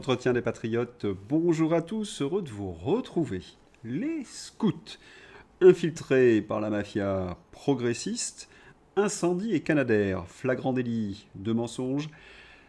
L'entretien des patriotes, bonjour à tous, heureux de vous retrouver. Les scouts, infiltrés par la mafia progressiste, incendie et Canadair, flagrant délit de mensonge.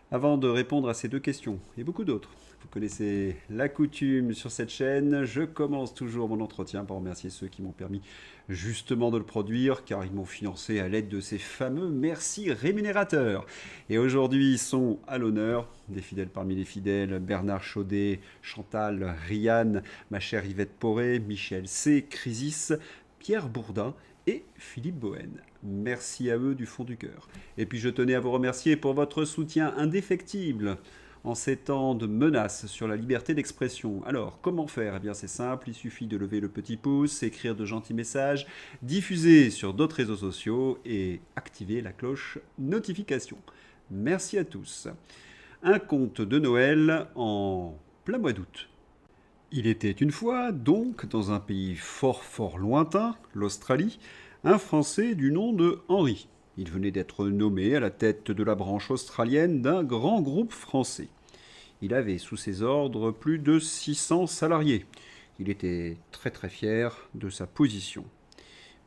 Avant de répondre à ces deux questions, et beaucoup d'autres, vous connaissez la coutume sur cette chaîne, je commence toujours mon entretien par remercier ceux qui m'ont permis justement de le produire, car ils m'ont financé à l'aide de ces fameux merci rémunérateurs. Et aujourd'hui sont à l'honneur, des fidèles parmi les fidèles, Bernard Chaudet, Chantal, Rianne, ma chère Yvette Poré, Michel C, Crisis, Pierre Bourdin et Philippe Bohen. Merci à eux du fond du cœur. Et puis je tenais à vous remercier pour votre soutien indéfectible en ces temps de menaces sur la liberté d'expression. Alors, comment faire? Eh bien, c'est simple, il suffit de lever le petit pouce, écrire de gentils messages, diffuser sur d'autres réseaux sociaux et activer la cloche notification. Merci à tous. Un conte de Noël en plein mois d'août. Il était une fois, donc, dans un pays fort lointain, l'Australie, un Français du nom de Henri. Il venait d'être nommé à la tête de la branche australienne d'un grand groupe français. Il avait sous ses ordres plus de 600 salariés. Il était très fier de sa position.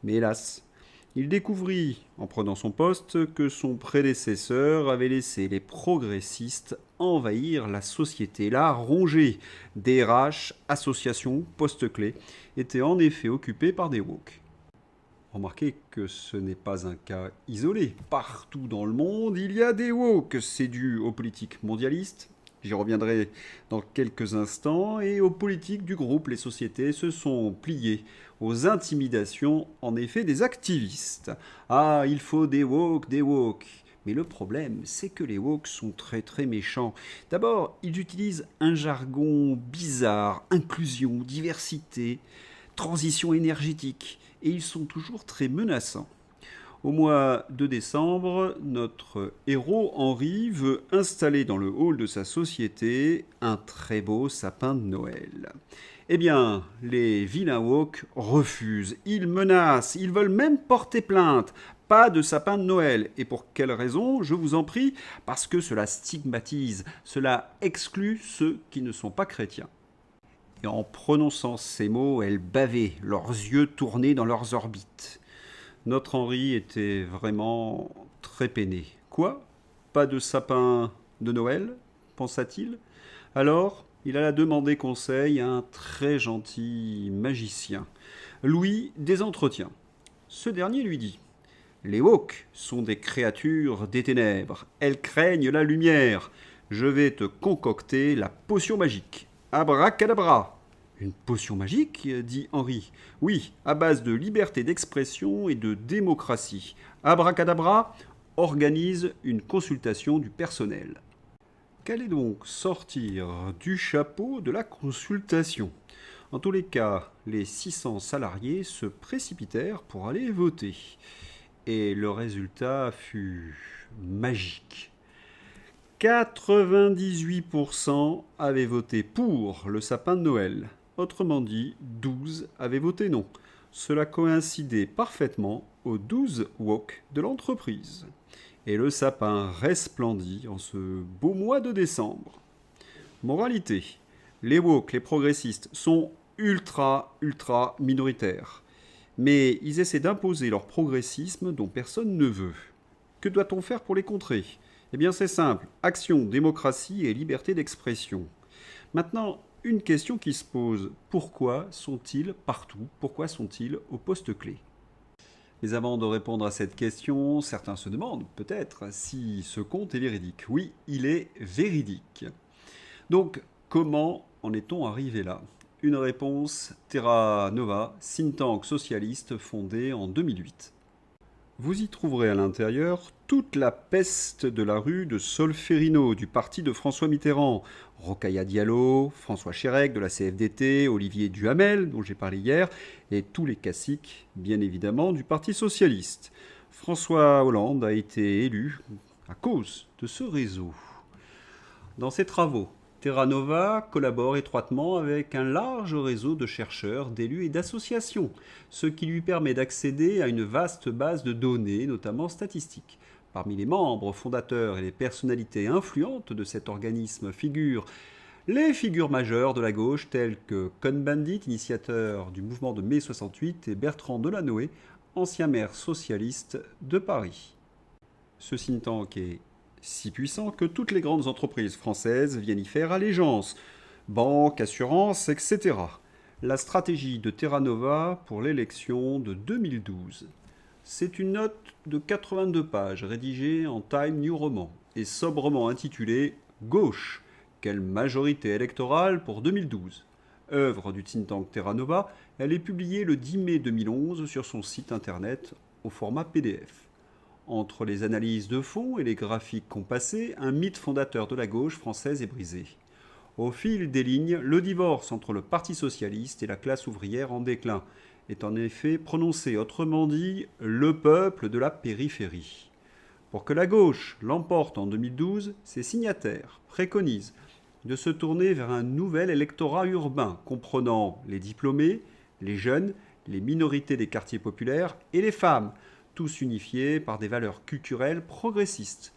Mais hélas, il découvrit, en prenant son poste, que son prédécesseur avait laissé les progressistes envahir la société. La rongée DRH, associations, postes clés, était en effet occupée par des woke. Remarquez que ce n'est pas un cas isolé. Partout dans le monde, il y a des woke. C'est dû aux politiques mondialistes, j'y reviendrai dans quelques instants, et aux politiques du groupe. Les sociétés se sont pliées aux intimidations, en effet, des activistes. Ah, il faut des woke, des woke. Mais le problème, c'est que les woke sont très méchants. D'abord, ils utilisent un jargon bizarre, inclusion, diversité, transition énergétique, et ils sont toujours très menaçants. Au mois de décembre, notre héros Henri veut installer dans le hall de sa société un très beau sapin de Noël. Eh bien, les vilains woke refusent, ils menacent, ils veulent même porter plainte. Pas de sapin de Noël. Et pour quelle raison? Je vous en prie, parce que cela stigmatise, cela exclut ceux qui ne sont pas chrétiens. Et en prononçant ces mots, elles bavaient, leurs yeux tournés dans leurs orbites. Notre Henri était vraiment très peiné. Quoi? Pas de sapin de Noël? Pensa-t-il. Alors, il alla demander conseil à un très gentil magicien, Louis des Entretiens. Ce dernier lui dit: les woke sont des créatures des ténèbres. Elles craignent la lumière. Je vais te concocter la potion magique. Abracadabra. Une potion magique, dit Henri. Oui, à base de liberté d'expression et de démocratie. Abracadabra organise une consultation du personnel. Qu'allait donc sortir du chapeau de la consultation? En tous les cas, les 600 salariés se précipitèrent pour aller voter. Et le résultat fut magique. 98% avaient voté pour le sapin de Noël. Autrement dit, 12 avaient voté non. Cela coïncidait parfaitement aux 12 woke de l'entreprise. Et le sapin resplendit en ce beau mois de décembre. Moralité, les woke, les progressistes, sont ultra minoritaires. Mais ils essaient d'imposer leur progressisme dont personne ne veut. Que doit-on faire pour les contrer? Eh bien c'est simple, action, démocratie et liberté d'expression. Maintenant, une question qui se pose, pourquoi sont-ils partout? Pourquoi sont-ils au poste clé? Mais avant de répondre à cette question, certains se demandent peut-être si ce conte est véridique. Oui, il est véridique. Donc, comment en est-on arrivé là? Une réponse, Terra Nova, think tank socialiste fondé en 2008. Vous y trouverez à l'intérieur toute la peste de la rue de Solferino, du parti de François Mitterrand, Rokhaya Diallo, François Chérèque de la CFDT, Olivier Duhamel, dont j'ai parlé hier, et tous les caciques, bien évidemment, du Parti socialiste. François Hollande a été élu à cause de ce réseau. Dans ses travaux, Terra Nova collabore étroitement avec un large réseau de chercheurs, d'élus et d'associations, ce qui lui permet d'accéder à une vaste base de données, notamment statistiques. Parmi les membres fondateurs et les personnalités influentes de cet organisme figurent Les figures majeures de la gauche telles que Cohn-Bendit, initiateur du mouvement de mai 68, et Bertrand Delanoë, ancien maire socialiste de Paris. Ce think tank est si puissant que toutes les grandes entreprises françaises viennent y faire allégeance, banques, assurances, etc. La stratégie de Terra Nova pour l'élection de 2012. C'est une note de 82 pages rédigée en Time New Roman et sobrement intitulée Gauche, quelle majorité électorale pour 2012. Œuvre du think tank Terra Nova, elle est publiée le 10 mai 2011 sur son site internet au format PDF. Entre les analyses de fond et les graphiques compassés, un mythe fondateur de la gauche française est brisé. Au fil des lignes, le divorce entre le Parti socialiste et la classe ouvrière en déclin est en effet prononcé, autrement dit, le peuple de la périphérie. Pour que la gauche l'emporte en 2012, ses signataires préconisent de se tourner vers un nouvel électorat urbain comprenant les diplômés, les jeunes, les minorités des quartiers populaires et les femmes, tous unifiés par des valeurs culturelles progressistes.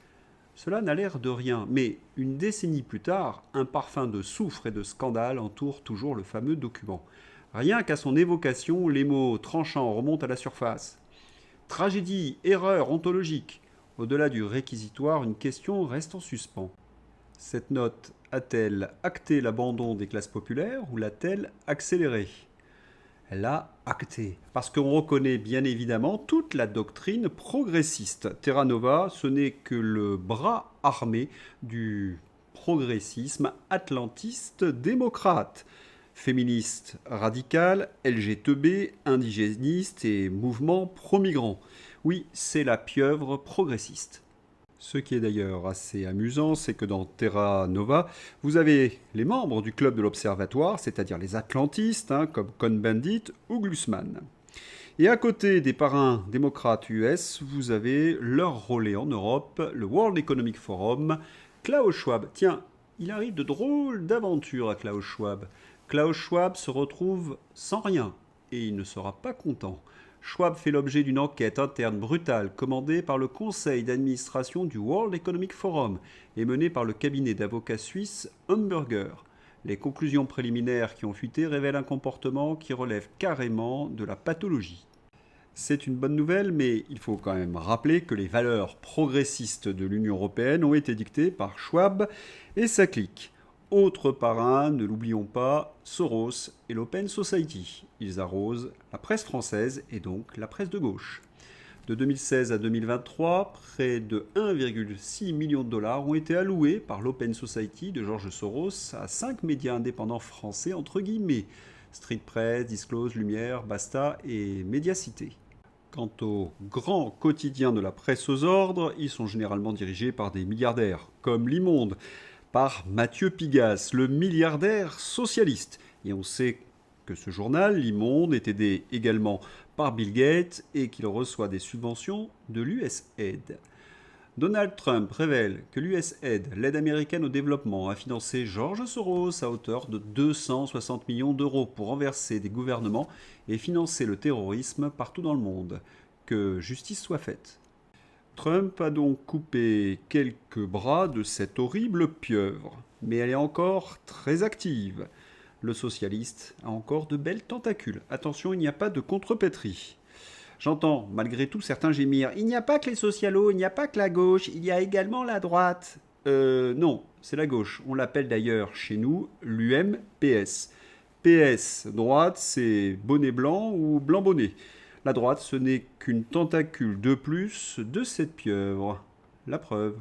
Cela n'a l'air de rien, mais une décennie plus tard, un parfum de soufre et de scandale entoure toujours le fameux document. Rien qu'à son évocation, les mots tranchants remontent à la surface. Tragédie, erreur ontologique. Au-delà du réquisitoire, une question reste en suspens. Cette note a-t-elle acté l'abandon des classes populaires ou l'a-t-elle accéléré ? Elle a acté, parce qu'on reconnaît bien évidemment toute la doctrine progressiste. Terra Nova, ce n'est que le bras armé du progressisme atlantiste démocrate. Féministe radical, LGTB, indigéniste et mouvement pro-migrant. Oui, c'est la pieuvre progressiste. Ce qui est d'ailleurs assez amusant, c'est que dans Terra Nova, vous avez les membres du club de l'Observatoire, c'est-à-dire les atlantistes, comme Cohn-Bendit ou Glucksmann. Et à côté des parrains démocrates US, vous avez leur relais en Europe, le World Economic Forum, Klaus Schwab. Tiens, il arrive de drôles d'aventures à Klaus Schwab. Klaus Schwab se retrouve sans rien, et il ne sera pas content. Schwab fait l'objet d'une enquête interne brutale commandée par le conseil d'administration du World Economic Forum et menée par le cabinet d'avocats suisse Hamburger. Les conclusions préliminaires qui ont fuité révèlent un comportement qui relève carrément de la pathologie. C'est une bonne nouvelle, mais il faut quand même rappeler que les valeurs progressistes de l'Union européenne ont été dictées par Schwab et sa clique. Autre parrain, ne l'oublions pas, Soros et l'Open Society. Ils arrosent la presse française et donc la presse de gauche. De 2016 à 2023, près de 1,6 million de dollars ont été alloués par l'Open Society de George Soros à 5 médias indépendants français entre guillemets. Street Press, Disclose, Lumière, Basta et Médiacité. Quant aux grands quotidiens de la presse aux ordres, ils sont généralement dirigés par des milliardaires, comme l'Immonde, par Mathieu Pigasse, le milliardaire socialiste. Et on sait que ce journal, l'Immonde, est aidé également par Bill Gates et qu'il reçoit des subventions de l'USAID. Donald Trump révèle que l'USAID, l'aide américaine au développement, a financé George Soros à hauteur de 260 millions d'euros pour renverser des gouvernements et financer le terrorisme partout dans le monde. Que justice soit faite. Trump a donc coupé quelques bras de cette horrible pieuvre, mais elle est encore très active. Le socialiste a encore de belles tentacules. Attention, il n'y a pas de contrepétrie. J'entends, malgré tout, certains gémir. Il n'y a pas que les socialos, il n'y a pas que la gauche, il y a également la droite. Non, c'est la gauche. On l'appelle d'ailleurs chez nous l'UMPS. PS, droite, c'est bonnet blanc ou blanc bonnet. La droite, ce n'est qu'une tentacule de plus de cette pieuvre. La preuve.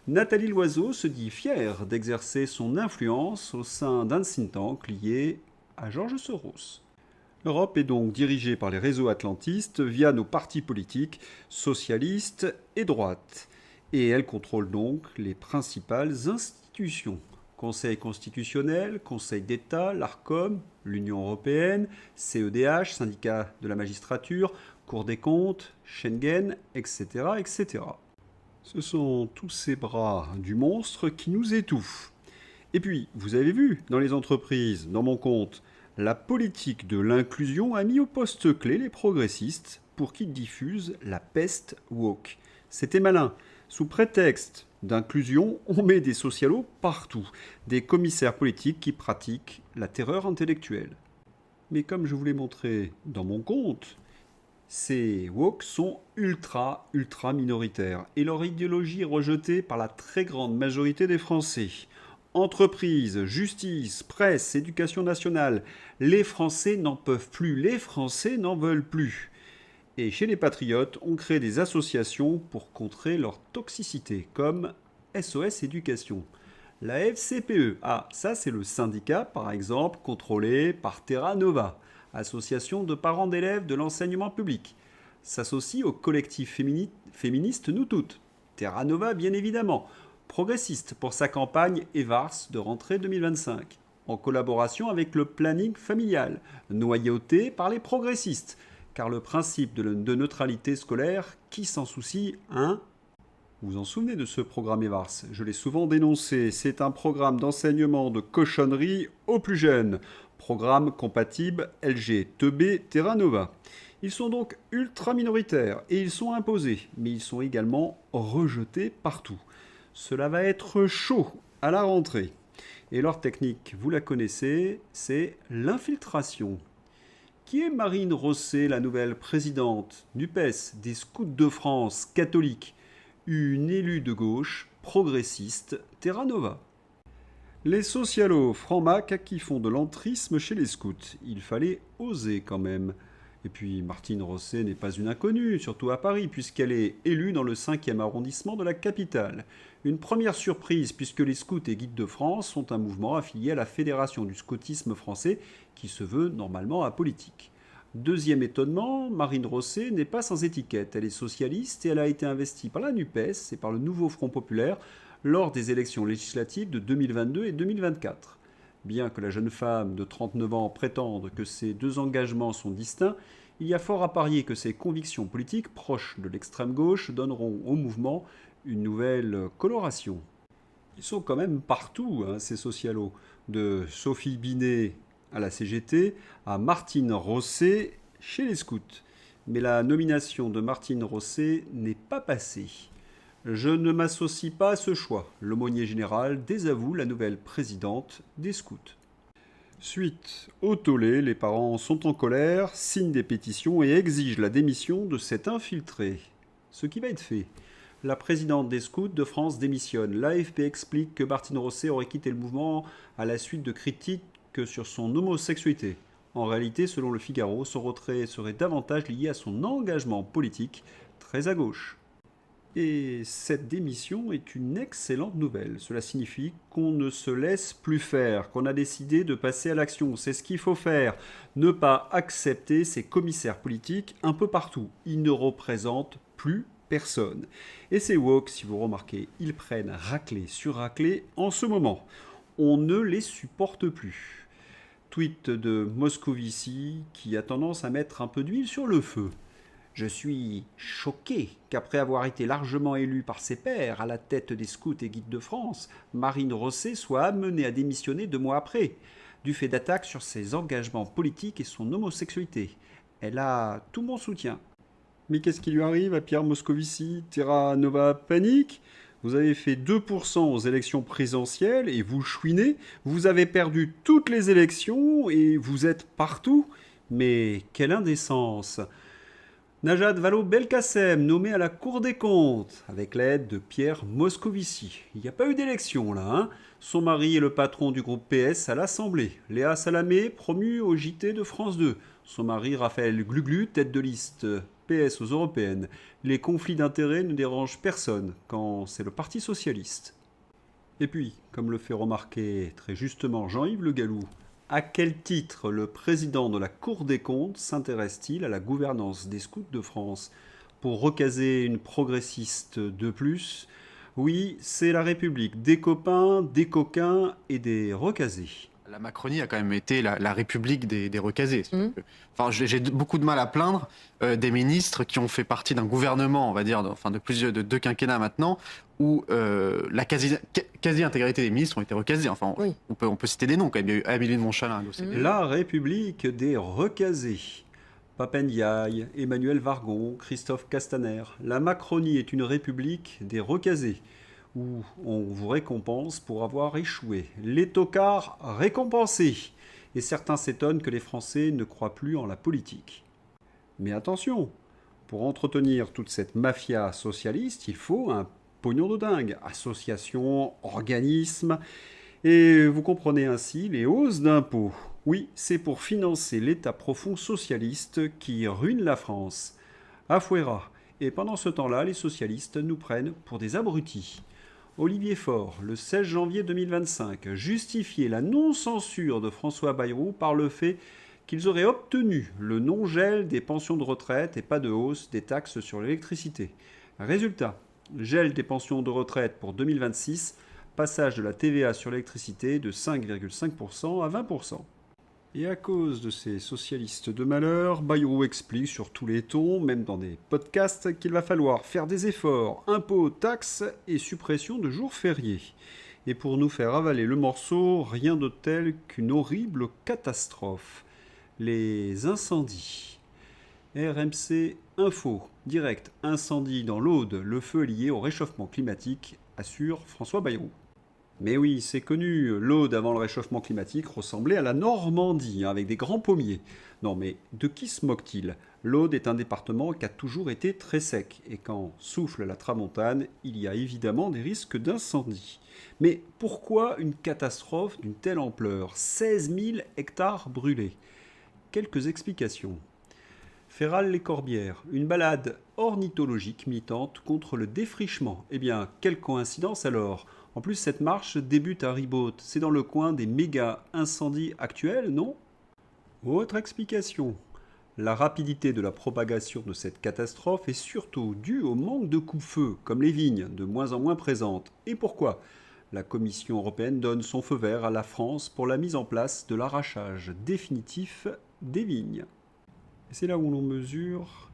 Nathalie Loiseau se dit fière d'exercer son influence au sein d'un think tank lié à George Soros. L'Europe est donc dirigée par les réseaux atlantistes via nos partis politiques socialistes et droites. Et elle contrôle donc les principales institutions. Conseil constitutionnel, Conseil d'État, l'ARCOM, l'Union européenne, CEDH, syndicat de la magistrature, Cour des comptes, Schengen, etc., etc. Ce sont tous ces bras du monstre qui nous étouffent. Et puis, vous avez vu, dans les entreprises, dans mon compte, la politique de l'inclusion a mis au poste clé les progressistes pour qu'ils diffusent la peste woke. C'était malin. Sous prétexte D'inclusion, on met des socialos partout, des commissaires politiques qui pratiquent la terreur intellectuelle. Mais comme je vous l'ai montré dans mon compte, ces woke sont ultra minoritaires et leur idéologie est rejetée par la très grande majorité des Français. Entreprises, justice, presse, éducation nationale, les Français n'en peuvent plus, les Français n'en veulent plus. Et chez les patriotes, on crée des associations pour contrer leur toxicité, comme SOS Éducation. La FCPE, ça c'est le syndicat par exemple contrôlé par Terra Nova, association de parents d'élèves de l'enseignement public, s'associe au collectif féministe Nous Toutes, Terra Nova bien évidemment, progressiste pour sa campagne EVARS de rentrée 2025, en collaboration avec le planning familial, noyauté par les progressistes, car le principe de neutralité scolaire, qui s'en soucie, hein? Vous vous en souvenez de ce programme EVARS? Je l'ai souvent dénoncé. C'est un programme d'enseignement de cochonnerie aux plus jeunes. Programme compatible LG, TB, Terra Nova. Ils sont donc ultra minoritaires et ils sont imposés, mais ils sont également rejetés partout. Cela va être chaud à la rentrée. Et leur technique, vous la connaissez, c'est l'infiltration. Qui est Marine Rosset, la nouvelle présidente NUPES des Scouts de France catholiques? Une élue de gauche, progressiste, Terra Nova. Les socialos francs-mac qui font de l'entrisme chez les scouts. Il fallait oser quand même. Et puis Martine Rosset n'est pas une inconnue, surtout à Paris, puisqu'elle est élue dans le 5e arrondissement de la capitale. Une première surprise, puisque les scouts et guides de France sont un mouvement affilié à la Fédération du scoutisme français, qui se veut normalement apolitique. Deuxième étonnement, Marine Rosset n'est pas sans étiquette. Elle est socialiste et elle a été investie par la NUPES et par le Nouveau Front Populaire lors des élections législatives de 2022 et 2024. Bien que la jeune femme de 39 ans prétende que ces deux engagements sont distincts, il y a fort à parier que ses convictions politiques proches de l'extrême gauche donneront au mouvement une nouvelle coloration. Ils sont quand même partout, ces socialos, de Sophie Binet à la CGT, à Martine Rosset chez les scouts. Mais la nomination de Martine Rosset n'est pas passée. Je ne m'associe pas à ce choix. L'aumônier général désavoue la nouvelle présidente des scouts. Suite au tollé, les parents sont en colère, signent des pétitions et exigent la démission de cet infiltré. Ce qui va être fait. La présidente des scouts de France démissionne. L'AFP explique que Martine Rosset aurait quitté le mouvement à la suite de critiques sur son homosexualité. En réalité, selon le Figaro, son retrait serait davantage lié à son engagement politique, très à gauche. Et cette démission est une excellente nouvelle. Cela signifie qu'on ne se laisse plus faire, qu'on a décidé de passer à l'action. C'est ce qu'il faut faire. Ne pas accepter ces commissaires politiques un peu partout. Ils ne représentent plus personne. Et ces woke, si vous remarquez, ils prennent raclée sur raclée en ce moment. On ne les supporte plus. Tweet de Moscovici qui a tendance à mettre un peu d'huile sur le feu. Je suis choqué qu'après avoir été largement élue par ses pairs à la tête des scouts et guides de France, Marine Rosset soit amenée à démissionner 2 mois après, du fait d'attaques sur ses engagements politiques et son homosexualité. Elle a tout mon soutien. Mais qu'est-ce qui lui arrive à Pierre Moscovici? Terra Nova panique? Vous avez fait 2% aux élections présidentielles et vous chouinez. Vous avez perdu toutes les élections et vous êtes partout. Mais quelle indécence! Najat Vallaud-Belkacem, nommée à la Cour des comptes, avec l'aide de Pierre Moscovici. Il n'y a pas eu d'élection là, Son mari est le patron du groupe PS à l'Assemblée. Léa Salamé, promue au JT de France 2. Son mari, Raphaël Gluglu, tête de liste PS aux européennes. Les conflits d'intérêts ne dérangent personne quand c'est le Parti socialiste. Et puis, comme le fait remarquer très justement Jean-Yves Le Gallou, à quel titre le président de la Cour des comptes s'intéresse-t-il à la gouvernance des scouts de France? Pour recaser une progressiste de plus? Oui, c'est la République des copains, des coquins et des recasés. La Macronie a quand même été la République des recasés. Enfin, j'ai beaucoup de mal à plaindre des ministres qui ont fait partie d'un gouvernement, on va dire, de 2 quinquennats maintenant, où la quasi-intégralité des ministres ont été recasés. Enfin, oui. on peut citer des noms quand même. Il y a eu Amélie de Montchalin à l'OCDE. La République des recasés. Pape Ndiaye, Emmanuel Vargon, Christophe Castaner. La Macronie est une république des recasés. où on vous récompense pour avoir échoué. Les tocards récompensés. Et certains s'étonnent que les Français ne croient plus en la politique. Mais attention, pour entretenir toute cette mafia socialiste, il faut un pognon de dingue. Associations, organismes, et vous comprenez ainsi les hausses d'impôts. Oui, c'est pour financer l'État profond socialiste qui ruine la France. Afouera. Et pendant ce temps-là, les socialistes nous prennent pour des abrutis. Olivier Faure, le 16 janvier 2025, justifiait la non-censure de François Bayrou par le fait qu'ils auraient obtenu le non-gel des pensions de retraite et pas de hausse des taxes sur l'électricité. Résultat, gel des pensions de retraite pour 2026, passage de la TVA sur l'électricité de 5,5% à 20%. Et à cause de ces socialistes de malheur, Bayrou explique sur tous les tons, même dans des podcasts, qu'il va falloir faire des efforts, impôts, taxes et suppression de jours fériés. Et pour nous faire avaler le morceau, rien de tel qu'une horrible catastrophe. Les incendies. RMC Info, direct, incendie dans l'Aude, le feu est lié au réchauffement climatique, assure François Bayrou. Mais oui, c'est connu, l'Aude avant le réchauffement climatique ressemblait à la Normandie, avec des grands pommiers. Non mais de qui se moque-t-il? L'Aude est un département qui a toujours été très sec, et quand souffle la tramontane, il y a évidemment des risques d'incendie. Mais pourquoi une catastrophe d'une telle ampleur? 16 000 hectares brûlés. Quelques explications. Féral-les-Corbières, une balade ornithologique militante contre le défrichement. Eh bien, quelle coïncidence alors? En plus, cette marche débute à Ribaute. C'est dans le coin des méga incendies actuels, non? Autre explication. La rapidité de la propagation de cette catastrophe est surtout due au manque de coups-feu, comme les vignes, de moins en moins présentes. Et pourquoi? La Commission européenne donne son feu vert à la France pour la mise en place de l'arrachage définitif des vignes. Et c'est là où l'on mesure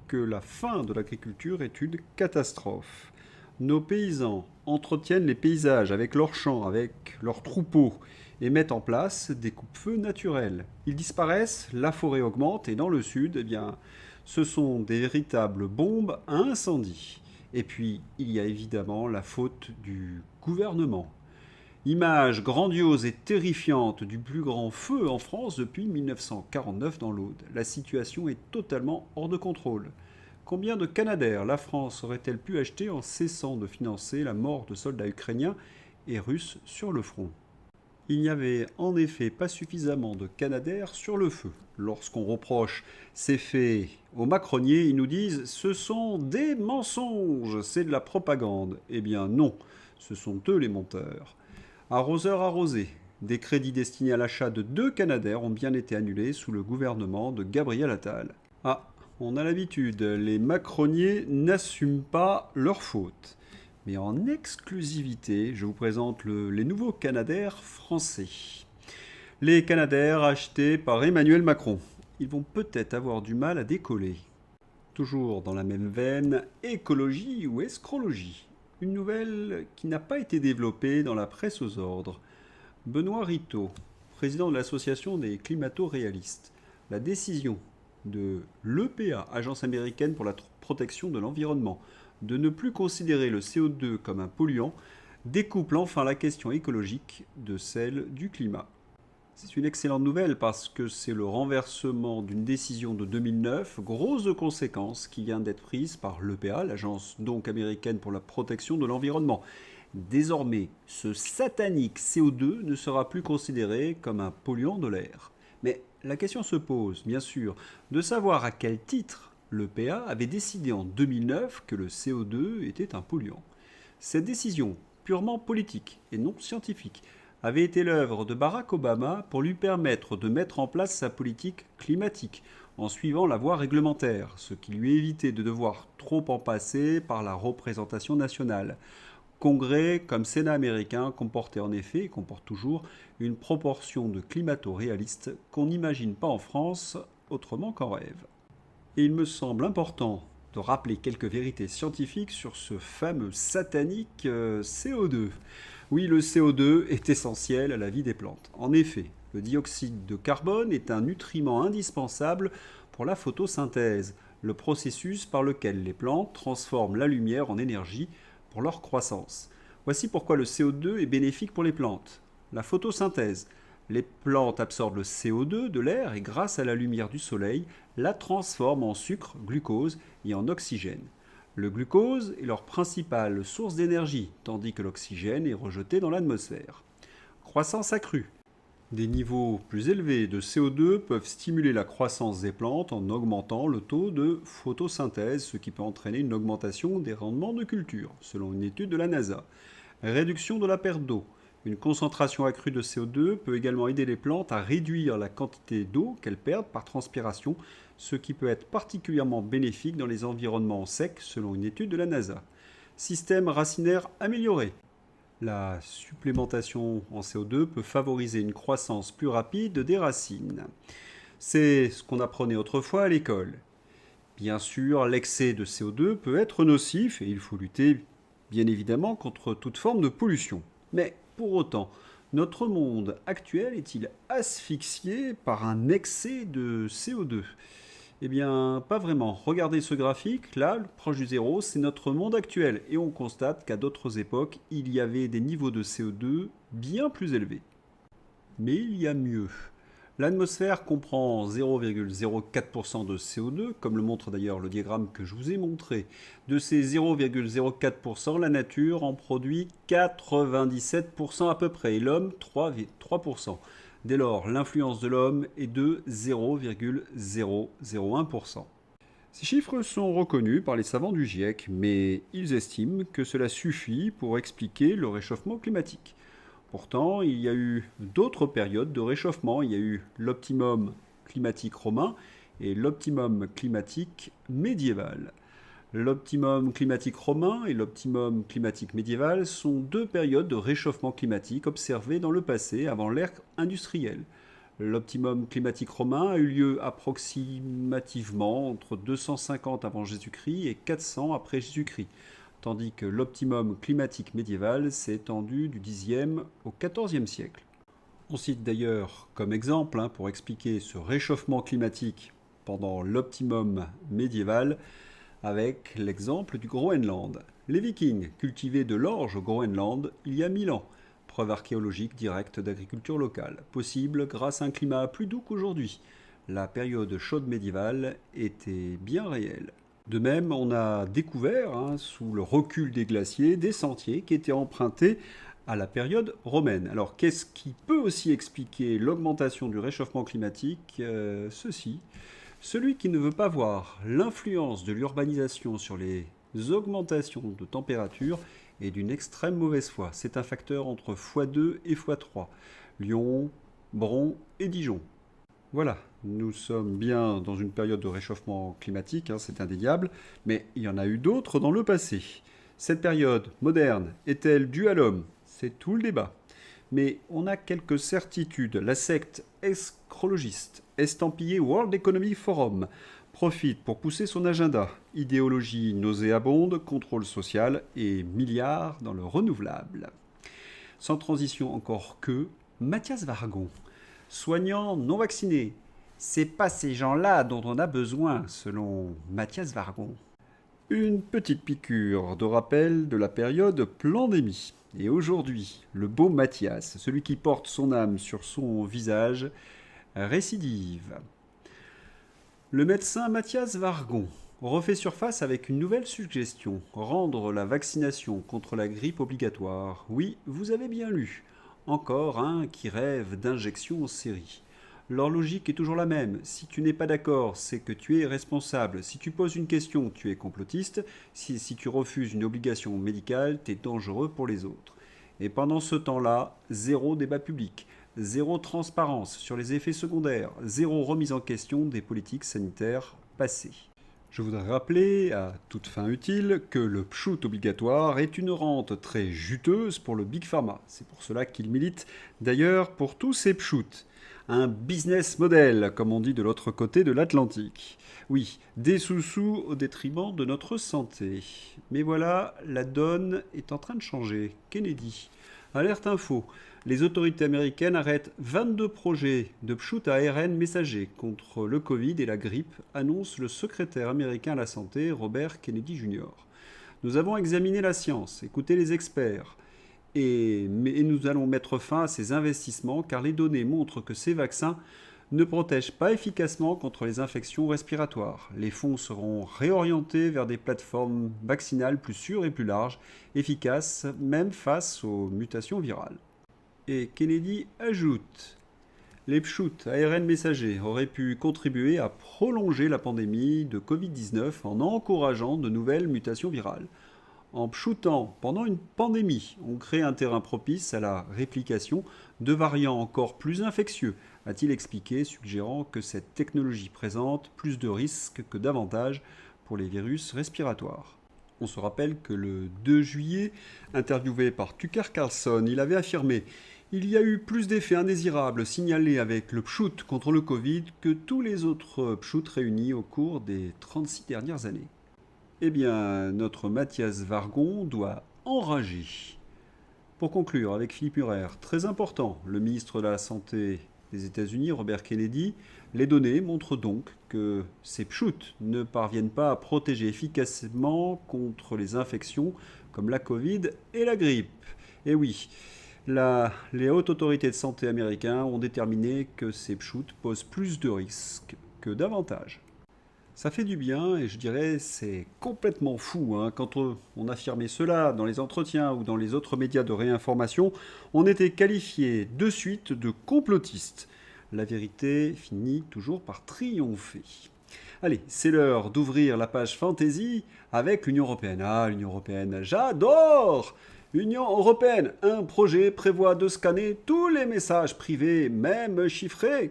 que la fin de l'agriculture est une catastrophe. Nos paysans entretiennent les paysages avec leurs champs, avec leurs troupeaux, et mettent en place des coupe-feux naturels. Ils disparaissent, la forêt augmente, et dans le sud, eh bien, ce sont des véritables bombes à incendie. Et puis, il y a évidemment la faute du gouvernement. Image grandiose et terrifiante du plus grand feu en France depuis 1949 dans l'Aude. La situation est totalement hors de contrôle. Combien de Canadair la France aurait-elle pu acheter en cessant de financer la mort de soldats ukrainiens et russes sur le front? Il n'y avait en effet pas suffisamment de Canadair sur le feu. Lorsqu'on reproche ces faits aux macroniers, ils nous disent « ce sont des mensonges, c'est de la propagande ». Eh bien non, ce sont eux les menteurs. Arroseur arrosé. Des crédits destinés à l'achat de 2 Canadair ont bien été annulés sous le gouvernement de Gabriel Attal. Ah, on a l'habitude, les macroniers n'assument pas leurs fautes. Mais en exclusivité, je vous présente les nouveaux Canadair français. Les Canadair achetés par Emmanuel Macron. Ils vont peut-être avoir du mal à décoller. Toujours dans la même veine, écologie ou escrologie. Une nouvelle qui n'a pas été développée dans la presse aux ordres. Benoît Ritaud, président de l'association des climato-réalistes. La décision de l'EPA, Agence américaine pour la protection de l'environnement, de ne plus considérer le CO2 comme un polluant, découple enfin la question écologique de celle du climat. C'est une excellente nouvelle parce que c'est le renversement d'une décision de 2009, grosse de conséquences, qui vient d'être prise par l'EPA, l'agence donc américaine pour la protection de l'environnement. Désormais, ce satanique CO2 ne sera plus considéré comme un polluant de l'air. Mais la question se pose, bien sûr, de savoir à quel titre l'EPA avait décidé en 2009 que le CO2 était un polluant. Cette décision, purement politique et non scientifique, avait été l'œuvre de Barack Obama pour lui permettre de mettre en place sa politique climatique en suivant la voie réglementaire, ce qui lui évitait de devoir trop en passer par la représentation nationale. Congrès comme Sénat américain comportait en effet, et comporte toujours, une proportion de climato-réalistes qu'on n'imagine pas en France autrement qu'en rêve. Et il me semble important de rappeler quelques vérités scientifiques sur ce fameux satanique CO2. Oui, le CO2 est essentiel à la vie des plantes. En effet, le dioxyde de carbone est un nutriment indispensable pour la photosynthèse, le processus par lequel les plantes transforment la lumière en énergie pour leur croissance. Voici pourquoi le CO2 est bénéfique pour les plantes. La photosynthèse. Les plantes absorbent le CO2 de l'air et grâce à la lumière du soleil, la transforment en sucre, glucose et en oxygène. Le glucose est leur principale source d'énergie, tandis que l'oxygène est rejeté dans l'atmosphère. Croissance accrue. Des niveaux plus élevés de CO2 peuvent stimuler la croissance des plantes en augmentant le taux de photosynthèse, ce qui peut entraîner une augmentation des rendements de culture, selon une étude de la NASA. Réduction de la perte d'eau. Une concentration accrue de CO2 peut également aider les plantes à réduire la quantité d'eau qu'elles perdent par transpiration, ce qui peut être particulièrement bénéfique dans les environnements secs, selon une étude de la NASA. Système racinaire amélioré. La supplémentation en CO2 peut favoriser une croissance plus rapide des racines. C'est ce qu'on apprenait autrefois à l'école. Bien sûr, l'excès de CO2 peut être nocif et il faut lutter, bien évidemment, contre toute forme de pollution. Mais pour autant, notre monde actuel est-il asphyxié par un excès de CO2 ? Eh bien, pas vraiment. Regardez ce graphique, là, proche du zéro, c'est notre monde actuel. Et on constate qu'à d'autres époques, il y avait des niveaux de CO2 bien plus élevés. Mais il y a mieux. L'atmosphère comprend 0,04% de CO2, comme le montre d'ailleurs le diagramme que je vous ai montré. De ces 0,04%, la nature en produit 97% à peu près, et l'homme 3%. Dès lors, l'influence de l'homme est de 0,001%. Ces chiffres sont reconnus par les savants du GIEC, mais ils estiment que cela suffit pour expliquer le réchauffement climatique. Pourtant, il y a eu d'autres périodes de réchauffement. Il y a eu l'optimum climatique romain et l'optimum climatique médiéval. L'optimum climatique romain et l'optimum climatique médiéval sont deux périodes de réchauffement climatique observées dans le passé avant l'ère industrielle. L'optimum climatique romain a eu lieu approximativement entre 250 avant Jésus-Christ et 400 après Jésus-Christ, tandis que l'optimum climatique médiéval s'est étendu du Xe au XIVe siècle. On cite d'ailleurs comme exemple, pour expliquer ce réchauffement climatique pendant l'optimum médiéval, avec l'exemple du Groenland. Les Vikings cultivaient de l'orge au Groenland il y a 1000 ans, preuve archéologique directe d'agriculture locale, possible grâce à un climat plus doux qu'aujourd'hui. La période chaude médiévale était bien réelle. De même, on a découvert, sous le recul des glaciers, des sentiers qui étaient empruntés à la période romaine. Alors, qu'est-ce qui peut aussi expliquer l'augmentation du réchauffement climatique ? Ceci. Celui qui ne veut pas voir l'influence de l'urbanisation sur les augmentations de température est d'une extrême mauvaise foi. C'est un facteur entre x2 et x3. Lyon, Bron et Dijon. Voilà, nous sommes bien dans une période de réchauffement climatique, c'est indéniable, mais il y en a eu d'autres dans le passé. Cette période moderne est-elle due à l'homme ? C'est tout le débat. Mais on a quelques certitudes. La secte escrologiste, estampillée World Economic Forum, profite pour pousser son agenda. Idéologie nauséabonde, contrôle social et milliards dans le renouvelable. Sans transition encore que, Mathias Vargon, soignant non vacciné. C'est pas ces gens-là dont on a besoin, selon Mathias Vargon. Une petite piqûre de rappel de la période pandémie. Et aujourd'hui, le beau Mathias, celui qui porte son âme sur son visage, récidive. Le médecin Mathias Vargon refait surface avec une nouvelle suggestion, rendre la vaccination contre la grippe obligatoire. Oui, vous avez bien lu. Encore un qui rêve d'injection en série. Leur logique est toujours la même. Si tu n'es pas d'accord, c'est que tu es responsable. Si tu poses une question, tu es complotiste. Si tu refuses une obligation médicale, tu es dangereux pour les autres. Et pendant ce temps-là, zéro débat public, zéro transparence sur les effets secondaires, zéro remise en question des politiques sanitaires passées. Je voudrais rappeler, à toute fin utile, que le pchout obligatoire est une rente très juteuse pour le Big Pharma. C'est pour cela qu'il milite d'ailleurs pour tous ces pchouts. Un business model, comme on dit de l'autre côté de l'Atlantique. Oui, des sous-sous au détriment de notre santé. Mais voilà, la donne est en train de changer. Kennedy. Alerte info. Les autorités américaines arrêtent 22 projets de pchout à ARN messager contre le Covid et la grippe, annonce le secrétaire américain à la santé, Robert Kennedy Jr. Nous avons examiné la science, écouté les experts. Et nous allons mettre fin à ces investissements car les données montrent que ces vaccins ne protègent pas efficacement contre les infections respiratoires. Les fonds seront réorientés vers des plateformes vaccinales plus sûres et plus larges, efficaces même face aux mutations virales. Et Kennedy ajoute: les pshoots ARN messagers auraient pu contribuer à prolonger la pandémie de Covid-19 en encourageant de nouvelles mutations virales. En pshootant pendant une pandémie, on crée un terrain propice à la réplication de variants encore plus infectieux, a-t-il expliqué, suggérant que cette technologie présente plus de risques que d'avantages pour les virus respiratoires. On se rappelle que le 2 juillet, interviewé par Tucker Carlson, il avait affirmé: il y a eu plus d'effets indésirables signalés avec le pshoot contre le Covid que tous les autres pshoots réunis au cours des 36 dernières années. Eh bien, notre Mathias Vargon doit enrager. Pour conclure, avec Philippe Murer, très important, le ministre de la Santé des États-Unis, Robert Kennedy, les données montrent donc que ces pshoots ne parviennent pas à protéger efficacement contre les infections comme la Covid et la grippe. Et oui, les hautes autorités de santé américaines ont déterminé que ces pshoots posent plus de risques que d'avantages. Ça fait du bien et je dirais c'est complètement fou. Quand on affirmait cela dans les entretiens ou dans les autres médias de réinformation, on était qualifié de suite de complotiste. La vérité finit toujours par triompher. Allez, c'est l'heure d'ouvrir la page fantasy avec l'Union européenne. Ah, l'Union européenne, j'adore! Union européenne, un projet prévoit de scanner tous les messages privés, même chiffrés.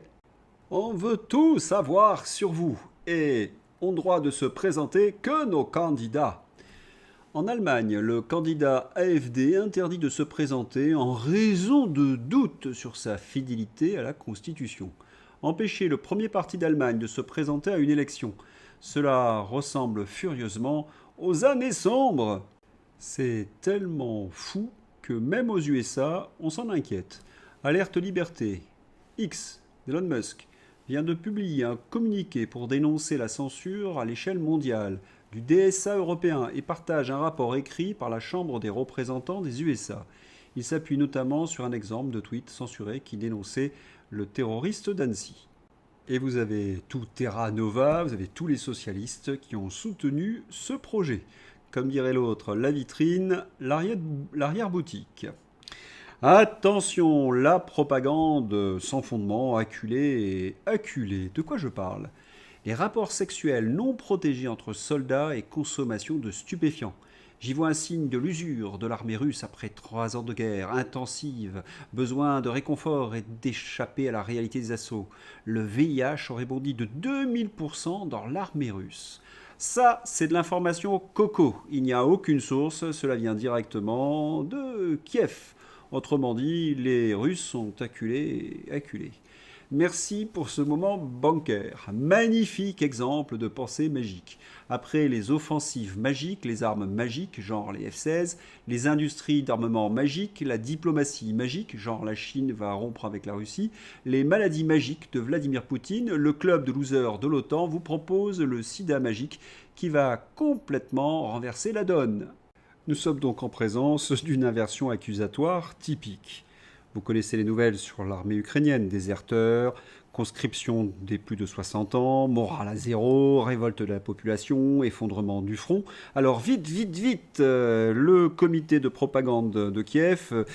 On veut tout savoir sur vous et ont droit de se présenter que nos candidats. En Allemagne, le candidat AfD interdit de se présenter en raison de doutes sur sa fidélité à la Constitution. Empêcher le premier parti d'Allemagne de se présenter à une élection, cela ressemble furieusement aux années sombres. C'est tellement fou que même aux USA, on s'en inquiète. Alerte Liberté. X, Elon Musk, vient de publier un communiqué pour dénoncer la censure à l'échelle mondiale du DSA européen et partage un rapport écrit par la Chambre des représentants des USA. Il s'appuie notamment sur un exemple de tweet censuré qui dénonçait le terroriste d'Annecy. Et vous avez tout Terra Nova, vous avez tous les socialistes qui ont soutenu ce projet. Comme dirait l'autre, la vitrine, l'arrière-boutique. Attention, la propagande sans fondement, acculée et acculée. De quoi je parle? Les rapports sexuels non protégés entre soldats et consommation de stupéfiants. J'y vois un signe de l'usure de l'armée russe après 3 ans de guerre intensive, besoin de réconfort et d'échapper à la réalité des assauts. Le VIH aurait bondi de 2000% dans l'armée russe. Ça, c'est de l'information coco. Il n'y a aucune source, cela vient directement de Kiev. Autrement dit, les Russes sont acculés. Merci pour ce moment bancaire. Magnifique exemple de pensée magique. Après les offensives magiques, les armes magiques, genre les F-16, les industries d'armement magiques, la diplomatie magique, genre la Chine va rompre avec la Russie, les maladies magiques de Vladimir Poutine, le club de losers de l'OTAN vous propose le sida magique qui va complètement renverser la donne. Nous sommes donc en présence d'une inversion accusatoire typique. Vous connaissez les nouvelles sur l'armée ukrainienne, déserteurs, conscription des plus de 60 ans, morale à zéro, révolte de la population, effondrement du front. Alors vite, le comité de propagande de Kiev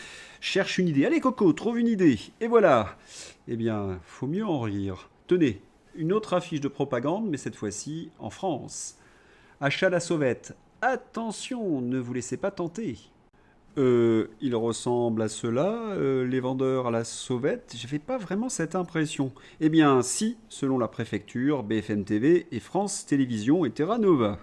cherche une idée. Allez Coco, trouve une idée. Et voilà. Eh bien, faut mieux en rire. Tenez, une autre affiche de propagande, mais cette fois-ci en France. Achat la sauvette. Attention, ne vous laissez pas tenter. Il ressemble à cela, les vendeurs à la sauvette. Je n'avais pas vraiment cette impression. Eh bien, si, selon la préfecture, BFM TV et France Télévisions et Terra Nova.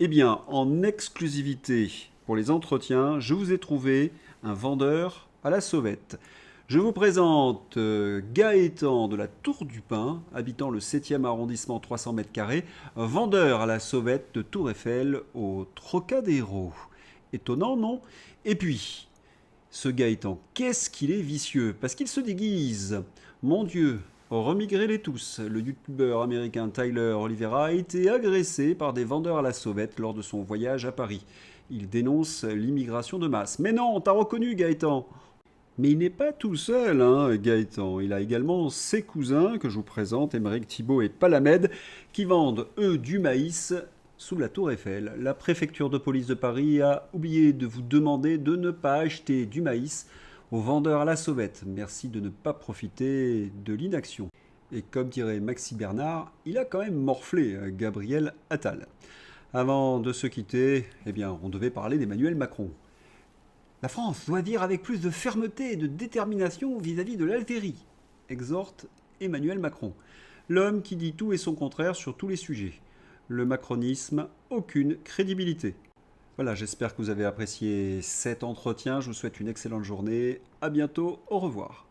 Eh bien, en exclusivité pour les entretiens, je vous ai trouvé un vendeur à la sauvette. Je vous présente Gaëtan de la Tour du Pin, habitant le 7e arrondissement, 300 mètres carrés, vendeur à la sauvette de Tour Eiffel au Trocadéro. Étonnant, non? Et puis, ce Gaëtan, qu'est-ce qu'il est vicieux? Parce qu'il se déguise. Mon Dieu, remigrez-les tous. Le youtubeur américain Tyler Oliveira a été agressé par des vendeurs à la sauvette lors de son voyage à Paris. Il dénonce l'immigration de masse. Mais non, t'as reconnu Gaëtan. Mais il n'est pas tout seul, hein, Gaëtan. Il a également ses cousins, que je vous présente, Émeric Thibault et Palamède, qui vendent, eux, du maïs sous la tour Eiffel. La préfecture de police de Paris a oublié de vous demander de ne pas acheter du maïs aux vendeurs à la sauvette. Merci de ne pas profiter de l'inaction. Et comme dirait Maxi Bernard, il a quand même morflé Gabriel Attal. Avant de se quitter, eh bien, on devait parler d'Emmanuel Macron. La France doit dire avec plus de fermeté et de détermination vis-à-vis de l'Algérie, exhorte Emmanuel Macron. L'homme qui dit tout et son contraire sur tous les sujets. Le macronisme, aucune crédibilité. Voilà, j'espère que vous avez apprécié cet entretien. Je vous souhaite une excellente journée. À bientôt, au revoir.